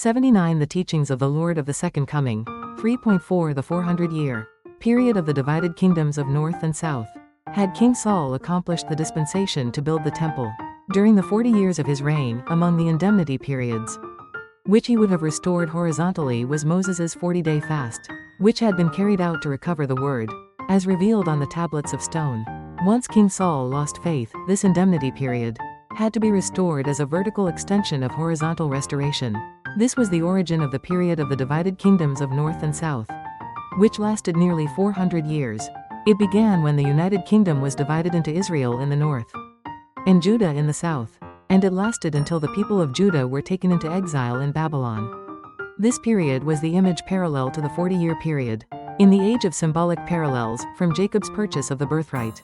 79 The teachings of the Lord of the Second Coming. 3.4 The 400-year period of the divided kingdoms of North and South. Had King Saul accomplished the dispensation to build the temple during the 40 years of his reign, among the indemnity periods which he would have restored horizontally was Moses's 40-day fast, which had been carried out to recover the word, as revealed on the tablets of stone. Once King Saul lost faith, this indemnity period had to be restored as a vertical extension of horizontal restoration. This was the origin of the period of the divided kingdoms of North and South, which lasted nearly 400 years. It began when the United Kingdom was divided into Israel in the north and Judah in the south, and it lasted until the people of Judah were taken into exile in Babylon. This period was the image parallel to the 40-year period, in the age of symbolic parallels, from Jacob's purchase of the birthright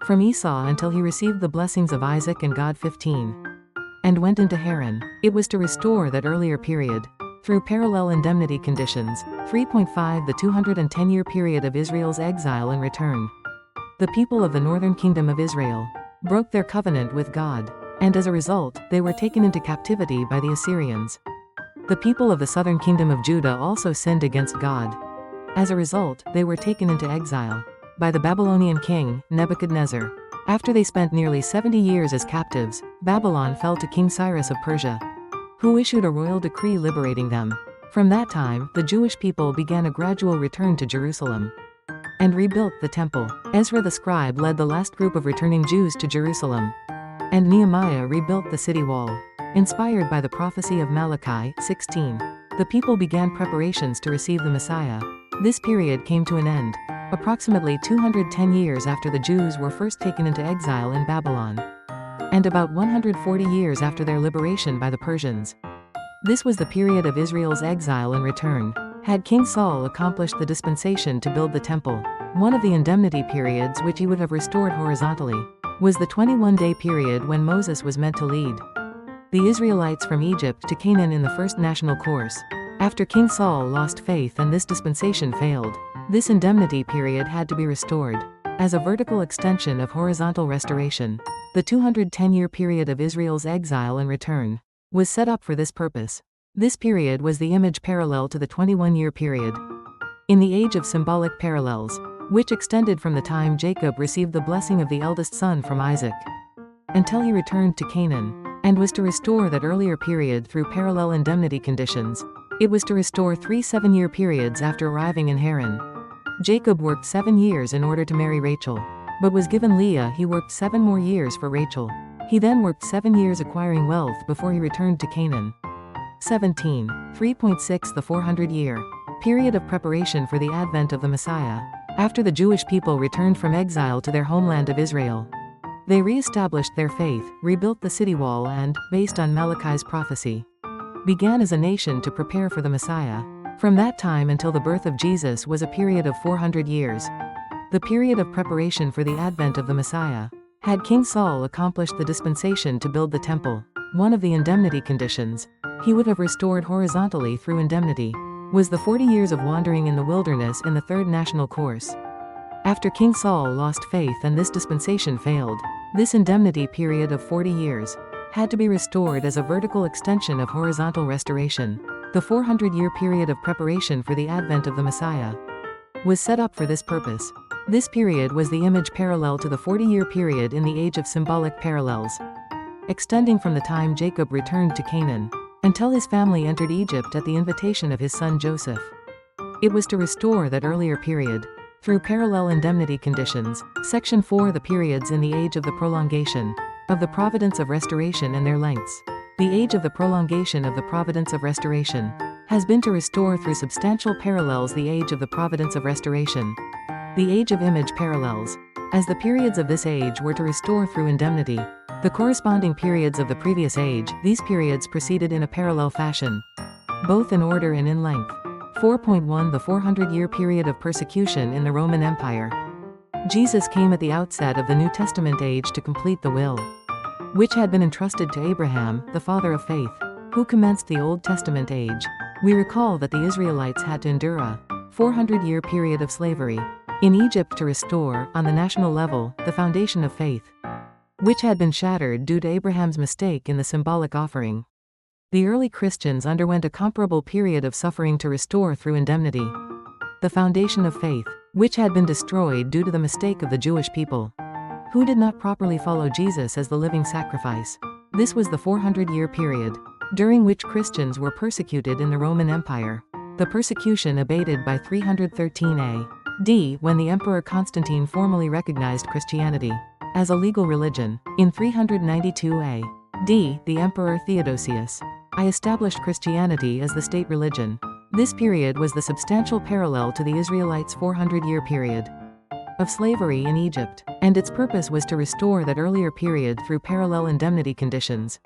from Esau until he received the blessings of Isaac and God 15, and went into Haran. It was to restore that earlier period through parallel indemnity conditions. 3.5 The 210-year period of Israel's exile and return. The people of the northern kingdom of Israel broke their covenant with God, and as a result, they were taken into captivity by the Assyrians. The people of the southern kingdom of Judah also sinned against God. As a result, they were taken into exile by the Babylonian king, Nebuchadnezzar. After they spent nearly 70 years as captives, Babylon fell to King Cyrus of Persia, who issued a royal decree liberating them. From that time, the Jewish people began a gradual return to Jerusalem and rebuilt the temple. Ezra the scribe led the last group of returning Jews to Jerusalem, and Nehemiah rebuilt the city wall. Inspired by the prophecy of Malachi 16, the people began preparations to receive the Messiah. This period came to an end approximately 210 years after the Jews were first taken into exile in Babylon, and about 140 years after their liberation by the Persians. This was the period of Israel's exile and return. Had King Saul accomplished the dispensation to build the temple, one of the indemnity periods which he would have restored horizontally was the 21-day period when Moses was meant to lead the Israelites from Egypt to Canaan in the first national course. After King Saul lost faith and this dispensation failed, this indemnity period had to be restored as a vertical extension of horizontal restoration. The 210-year period of Israel's exile and return was set up for this purpose. This period was the image parallel to the 21-year period, in the age of symbolic parallels, which extended from the time Jacob received the blessing of the eldest son from Isaac until he returned to Canaan, and was to restore that earlier period through parallel indemnity conditions. It was to restore 3 7-year periods after arriving in Haran. Jacob worked 7 years in order to marry Rachel, but was given Leah. He worked 7 more years for Rachel. He then worked 7 years acquiring wealth before he returned to Canaan. 17. 3.6 The 400-year period of preparation for the advent of the Messiah. After the Jewish people returned from exile to their homeland of Israel, they re-established their faith, rebuilt the city wall and, based on Malachi's prophecy, began as a nation to prepare for the Messiah. From that time until the birth of Jesus was a period of 400 years. The period of preparation for the advent of the Messiah. Had King Saul accomplished the dispensation to build the temple, one of the indemnity conditions he would have restored horizontally through indemnity was the 40 years of wandering in the wilderness in the third national course. After King Saul lost faith and this dispensation failed, this indemnity period of 40 years had to be restored as a vertical extension of horizontal restoration. The 400-year period of preparation for the advent of the Messiah was set up for this purpose. This period was the image parallel to the 40-year period in the age of symbolic parallels, extending from the time Jacob returned to Canaan until his family entered Egypt at the invitation of his son Joseph. It was to restore that earlier period through parallel indemnity conditions. Section 4 The periods in the age of the prolongation of the providence of restoration and their lengths. The age of the prolongation of the providence of restoration has been to restore through substantial parallels the age of the providence of restoration. The age of image parallels, as the periods of this age were to restore through indemnity the corresponding periods of the previous age. These periods proceeded in a parallel fashion, both in order and in length. 4.1 The 400-year period of persecution in the Roman Empire. Jesus came at the outset of the New Testament age to complete the will which had been entrusted to Abraham, the father of faith, who commenced the Old Testament age. We recall that the Israelites had to endure a 400-year period of slavery in Egypt to restore, on the national level, the foundation of faith, which had been shattered due to Abraham's mistake in the symbolic offering. The early Christians underwent a comparable period of suffering to restore through indemnity the foundation of faith, which had been destroyed due to the mistake of the Jewish people, who did not properly follow Jesus as the living sacrifice. This was the 400-year period, during which Christians were persecuted in the Roman Empire. The persecution abated by 313 AD, when the Emperor Constantine formally recognized Christianity as a legal religion. In 392 AD, the Emperor Theodosius I established Christianity as the state religion. This period was the substantial parallel to the Israelites' 400-year period of slavery in Egypt, and its purpose was to restore that earlier period through parallel indemnity conditions.